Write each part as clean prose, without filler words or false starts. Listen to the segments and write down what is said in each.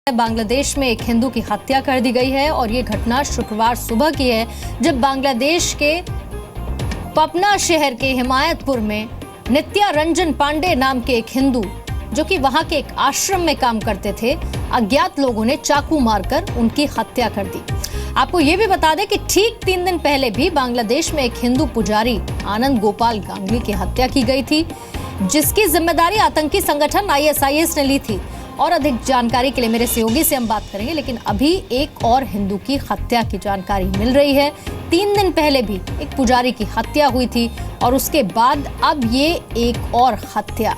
बांग्लादेश में एक हिंदू की हत्या कर दी गई है और ये घटना शुक्रवार सुबह की है, जब बांग्लादेश के पपना शहर के हिमायतपुर में नित्या रंजन पांडे नाम के एक हिंदू, जो कि वहां के एक आश्रम में काम करते थे, अज्ञात लोगों ने चाकू मारकर उनकी हत्या कर दी। आपको ये भी बता दें कि ठीक 3 दिन पहले भी बांग्लादेश में एक हिंदू पुजारी आनंद गोपाल गांगली की हत्या की गई थी, जिसकी जिम्मेदारी आतंकी संगठन आईएसआईएस ने ली थी। और अधिक जानकारी के लिए मेरे सहयोगी से हम बात करेंगे, लेकिन अभी एक और हिंदू की हत्या की जानकारी मिल रही है। 3 दिन पहले भी एक पुजारी की हत्या हुई थी और उसके बाद अब ये एक और हत्या।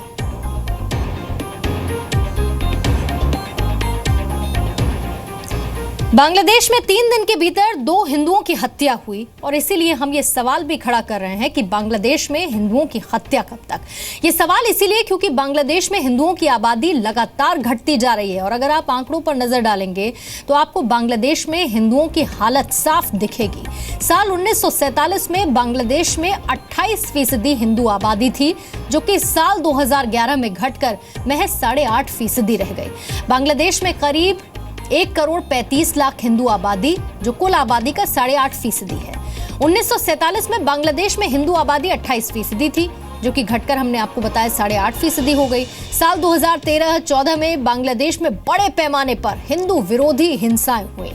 बांग्लादेश में 3 दिन के भीतर 2 हिंदुओं की हत्या हुई और इसीलिए हम ये सवाल भी खड़ा कर रहे हैं कि बांग्लादेश में हिंदुओं की हत्या कब तक। ये सवाल इसीलिए क्योंकि बांग्लादेश में हिंदुओं की आबादी लगातार घटती जा रही है और अगर आप आंकड़ों पर नजर डालेंगे तो आपको बांग्लादेश में हिंदुओं की हालत साफ दिखेगी। साल 1947 में बांग्लादेश में 28% हिंदू आबादी थी, जो कि साल 2011 में घटकर महज 8.5% रह गई। बांग्लादेश में करीब 1,35,00,000 हिंदू आबादी, जो कुल आबादी का 8.5% है। 1947 में बांग्लादेश में हिंदू आबादी 28% थी, जो कि घटकर हमने आपको बताया 8.5% हो गई। साल 2013-14 में बांग्लादेश में बड़े पैमाने पर हिंदू विरोधी हिंसाएं हुई।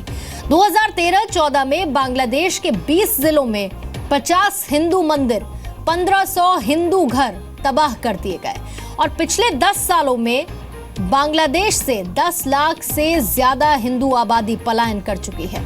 2013-14 में बांग्लादेश के 20 जिलों में 50 हिंदू मंदिर, 1500 हिंदू घर तबाह कर दिए गए और पिछले 10 सालों में बांग्लादेश से 10 लाख से ज्यादा हिंदू आबादी पलायन कर चुकी है।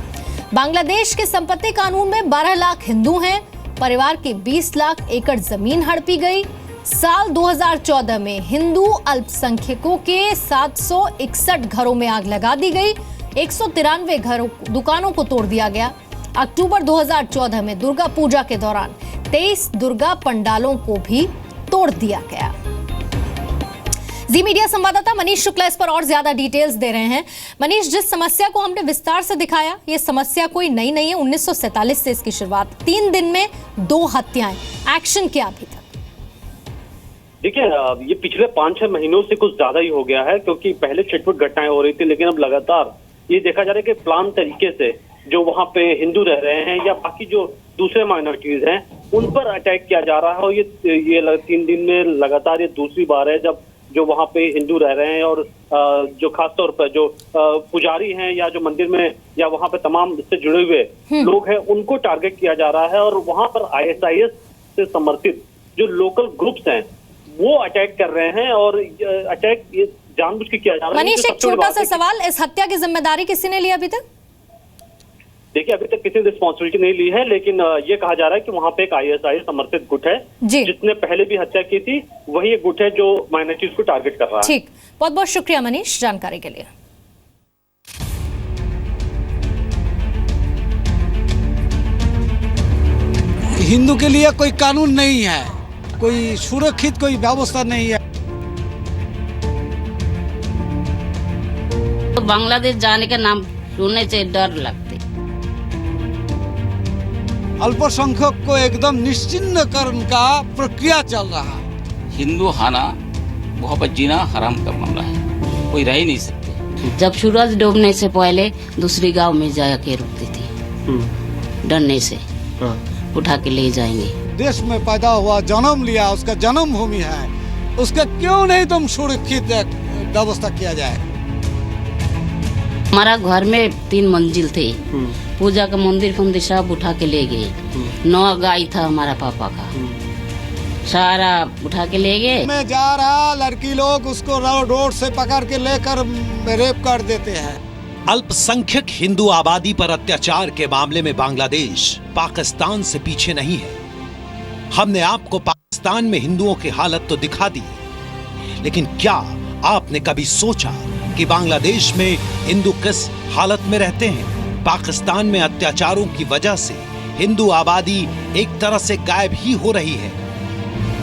बांग्लादेश के संपत्ति कानून में 12 लाख हिंदू हैं। परिवार के 20 लाख एकड़ जमीन हड़पी गई। साल 2014 में हिंदू अल्पसंख्यकों के 761 घरों में आग लगा दी गई। 193 दुकानों को तोड़ दिया गया। अक्टूबर 2014 में दुर्गा पूजा के दौरान 23 दुर्गा पंडालों को भी तोड़ दिया गया। जी मीडिया संवाददाता मनीष शुक्ला इस पर और ज्यादा डिटेल्स दे रहे हैं। मनीष, जिस समस्या को हमने विस्तार से दिखाया, ये समस्या कोई नई नहीं है। 1947 से इसकी शुरुआत, 3 दिन में 2 हत्याएं, एक्शन क्या अभी तक? देखिए, ये पिछले 5-6 महीनों से कुछ ज्यादा ही हो गया है, क्योंकि पहले छिटपुट घटनाएं हो रही थी, लेकिन अब लगातार ये देखा जा रहा है कि प्लान तरीके से जो वहाँ पे हिंदू रह रहे हैं या बाकी जो दूसरे माइनॉरिटीज हैं, उन पर अटैक किया जा रहा है। और ये 3 दिन में लगातार ये दूसरी बार है जब जो वहाँ पे हिंदू रह रहे हैं और जो खासतौर पर जो पुजारी हैं या जो मंदिर में या वहाँ पे तमाम इससे जुड़े हुए लोग हैं, उनको टारगेट किया जा रहा है। और वहाँ पर आईएसआईएस से समर्थित जो लोकल ग्रुप्स हैं वो अटैक कर रहे हैं और अटैक ये जानबूझ के किया जा रहा है। मनीष, एक छोटा सा सवाल, इस हत्या की जिम्मेदारी किसी ने ली अभी तक? देखिए, अभी तक किसी ने रिस्पॉन्सिबिलिटी नहीं ली है, लेकिन ये कहा जा रहा है कि वहाँ पे एक आईएसआईएस समर्थित गुट है जिसने पहले भी हत्या की थी। वही एक गुट है जो माइनॉरिटीज को टारगेट कर रहा है। ठीक, बहुत बहुत शुक्रिया मनीष जानकारी के लिए। हिंदू के लिए कोई कानून नहीं है, कोई सुरक्षित कोई व्यवस्था नहीं है। तो बांग्लादेश जाने का नाम सुनने से डर लगते। अल्पसंख्यक को एकदम निश्चिन्न करने का प्रक्रिया चल रहा है। हिंदू हाना, वहाँ पर जीना हराम का मामला है, कोई रह ही नहीं सकते। जब सूरज डूबने से पहले दूसरी गांव में जाके रुकती थी, डरने से उठा के ले जाएंगे। देश में पैदा हुआ, जन्म लिया, उसका जन्मभूमि है, उसका क्यों नहीं तुम सुरक्षित व्यवस्था किया जाए। हमारा घर में 3 मंजिल थे, पूजा का मंदिर सब उठा के ले गए। 9 गाय था हमारा पापा का, सारा उठा के ले गए। मैं जा रहा, लड़की लोग उसको रोड से पकड़ के लेकर रेप कर देते हैं। अल्पसंख्यक हिंदू आबादी पर अत्याचार के मामले में बांग्लादेश पाकिस्तान से पीछे नहीं है। हमने आपको पाकिस्तान में हिंदुओं की हालत तो दिखा दी, लेकिन क्या आपने कभी सोचा कि बांग्लादेश में हिंदू किस हालत में रहते हैं? पाकिस्तान में अत्याचारों की वजह से हिंदू आबादी एक तरह से गायब ही हो रही है,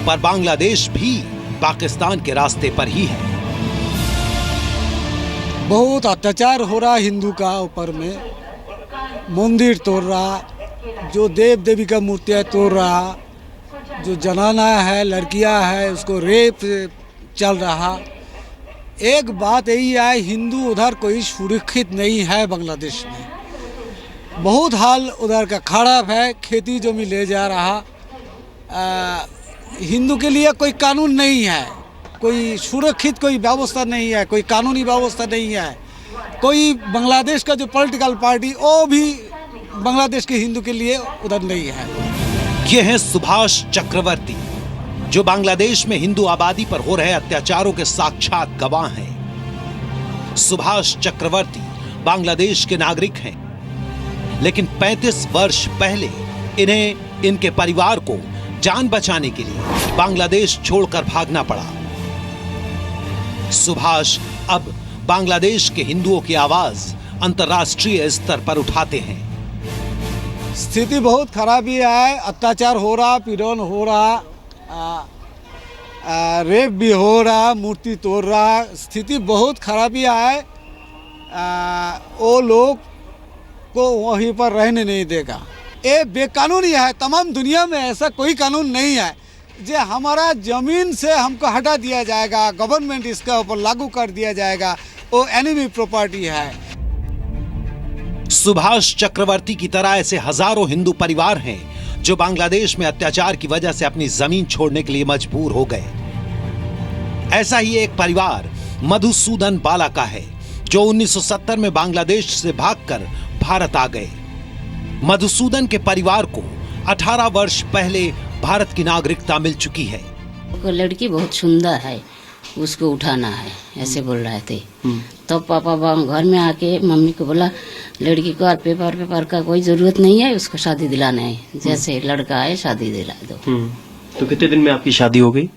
पर बांग्लादेश भी पाकिस्तान के रास्ते पर ही है। बहुत अत्याचार हो रहा हिंदू का ऊपर में, मंदिर तोड़ रहा, जो देव देवी का मूर्तियां तोड़ रहा, जो जनाना है, लड़कियां है, उसको रेप चल रहा। एक बात यही है, हिंदू उधर कोई सुरक्षित नहीं है बांग्लादेश में। बहुत हाल उधर का खराब है, खेती जमी ले जा रहा। हिंदू के लिए कोई कानून नहीं है, कोई सुरक्षित कोई व्यवस्था नहीं है, कोई कानूनी व्यवस्था नहीं है। कोई बांग्लादेश का जो पॉलिटिकल पार्टी वो भी बांग्लादेश के हिंदू के लिए उधर नहीं है। ये हैं सुभाष चक्रवर्ती, जो बांग्लादेश में हिंदू आबादी पर हो रहे अत्याचारों के साक्षात गवाह हैं। सुभाष चक्रवर्ती बांग्लादेश के नागरिक हैं, लेकिन 35 वर्ष पहले इन्हें इनके परिवार को जान बचाने के लिए बांग्लादेश छोड़कर भागना पड़ा। सुभाष अब बांग्लादेश के हिंदुओं की आवाज अंतर्राष्ट्रीय स्तर पर उठाते हैं। स्थिति बहुत खराबी है, अत्याचार हो रहा, पीड़न हो रहा, रेप भी हो रहा, मूर्ति तोड़ रहा, स्थिति बहुत खराबी है। वो लोग को वहीं पर रहने नहीं देगा। ये बेकानूनी है। तमाम दुनिया में ऐसा कोई कानून नहीं है जो हमारा जमीन से हमको हटा दिया जाएगा, गवर्नमेंट इसका ऊपर लागू कर दिया जाएगा, वो एनिमी प्रॉपर्टी है। सुभाष चक्रवर्ती की तरह ऐसे हजारों हिंदू परिवार हैं जो बांग्लादेश में अत्याचार की वजह से अपनी जमीन छोड़ने के लिए मजबूर हो गए। ऐसा ही एक परिवार मधुसूदन बाला का है, जो 1970 में बांग्लादेश से भागकर भारत आ गए। मधुसूदन के परिवार को 18 वर्ष पहले भारत की नागरिकता मिल चुकी है। लड़की बहुत सुंदर है, उसको उठाना है, ऐसे बोल रहे थे। तो पापा घर में आके मम्मी को बोला, लड़की को और पेपर का कोई जरूरत नहीं है, उसको शादी दिलाना है, जैसे लड़का है शादी दिला दो। तो कितने दिन में आपकी शादी हो गई?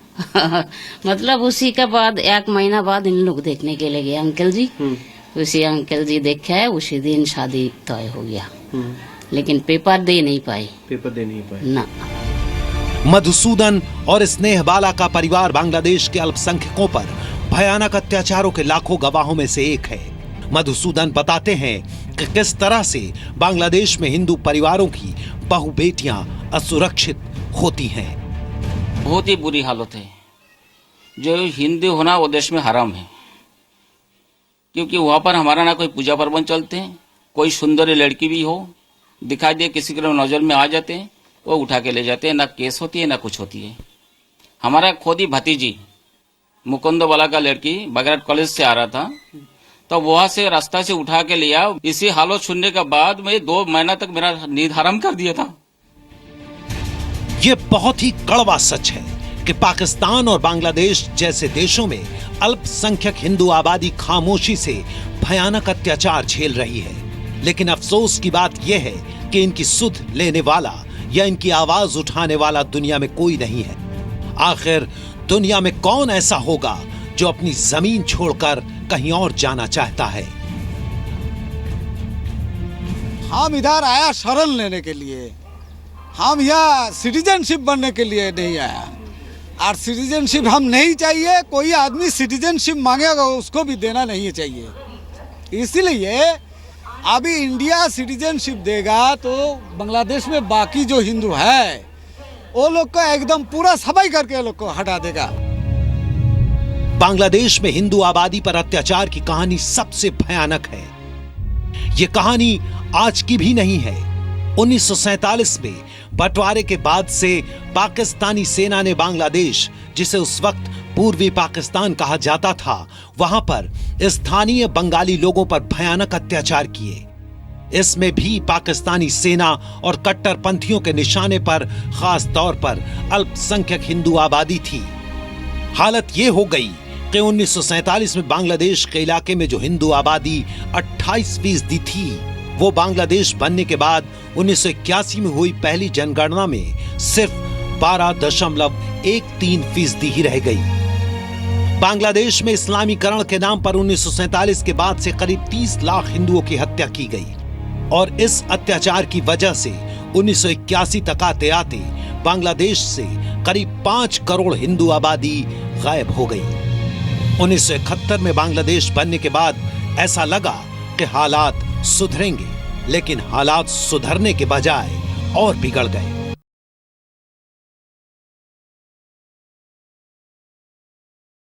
मतलब उसी के बाद 1 महीना बाद इन लोग देखने के लिए गए अंकल जी। उसी अंकल जी देखे है, उसी दिन शादी तय हो गया। लेकिन पेपर दे नहीं पाए ना। मधुसूदन और स्नेह बाला का परिवार बांग्लादेश के अल्पसंख्यकों पर भयानक अत्याचारों के लाखों गवाहों में से एक है। मधुसूदन बताते हैं कि किस तरह से बांग्लादेश में हिंदू परिवारों की बहु बेटियां असुरक्षित होती हैं। बहुत ही बुरी हालत है। जो हिंदू होना वो देश में हराम है, क्योंकि वहाँ पर हमारा ना कोई पूजा पर्वन चलते हैं, कोई सुंदर लड़की भी हो दिखाई दे किसी के नजर में आ जाते हैं, वो उठा के ले जाते हैं, ना केस होती है ना कुछ होती है। हमारा खुद ही भतीजी मुकुंदवाला का लड़की बगैर कॉलेज से आ रहा था, तो वहां से रास्ता से उठा के लिया। इसी हालत सुनने के बाद मैं 2 महीना तक मेरा नींद हराम कर दिया था। ये बहुत ही कड़वा सच है कि पाकिस्तान और बांग्लादेश जैसे देशों में अल्पसंख्यक हिंदू आबादी खामोशी से भयानक अत्याचार झेल रही है। लेकिन अफसोस की बात यह है कि इनकी सुध लेने वाला या इनकी आवाज उठाने वाला दुनिया में कोई नहीं है। आखिर दुनिया में कौन ऐसा होगा जो अपनी जमीन छोड़कर कहीं और जाना चाहता है? हम इधर आया शरण लेने के लिए, हम यहाँ सिटीजनशिप बनने के लिए नहीं आया। और सिटीजनशिप हम नहीं चाहिए। कोई आदमी सिटीजनशिप मांगेगा उसको भी देना नहीं चाहिए। इसलिए अभी इंडिया सिटीजनशिप देगा तो बांग्लादेश में बाकी जो हिंदू है वो लोग को एकदम पूरा सफाई करके लोग को हटा देगा। बांग्लादेश में हिंदू आबादी पर अत्याचार की कहानी सबसे भयानक है। ये कहानी आज की भी नहीं है। 1947 में बंटवारे के बाद से पाकिस्तानी सेना ने बांग्लादेश, जिसे उस वक्त पूर्वी पाकिस्तान कहा जाता था, वहां पर स्थानीय बंगाली लोगों पर भयानक अत्याचार किए। इसमें भी पाकिस्तानी सेना और कट्टरपंथियों के निशाने पर खास तौर पर अल्पसंख्यक हिंदू आबादी थी। हालत यह हो गई कि 1947 में बांग्लादेश के इलाके में जो हिंदू आबादी 28% थी, वो बांग्लादेश बनने के बाद 1981 में हुई पहली जनगणना में सिर्फ 12.13% ही रह गई। बांग्लादेश में इस्लामीकरण के नाम पर 1947 के बाद से करीब 30 लाख हिंदुओं की हत्या की गई और इस अत्याचार की वजह से 1981 तक आते आते बांग्लादेश से करीब 5 करोड़ हिंदू आबादी गायब हो गई। 1971 में बांग्लादेश बनने के बाद ऐसा लगा कि हालात सुधरेंगे, लेकिन हालात सुधरने के बजाय और बिगड़ गए।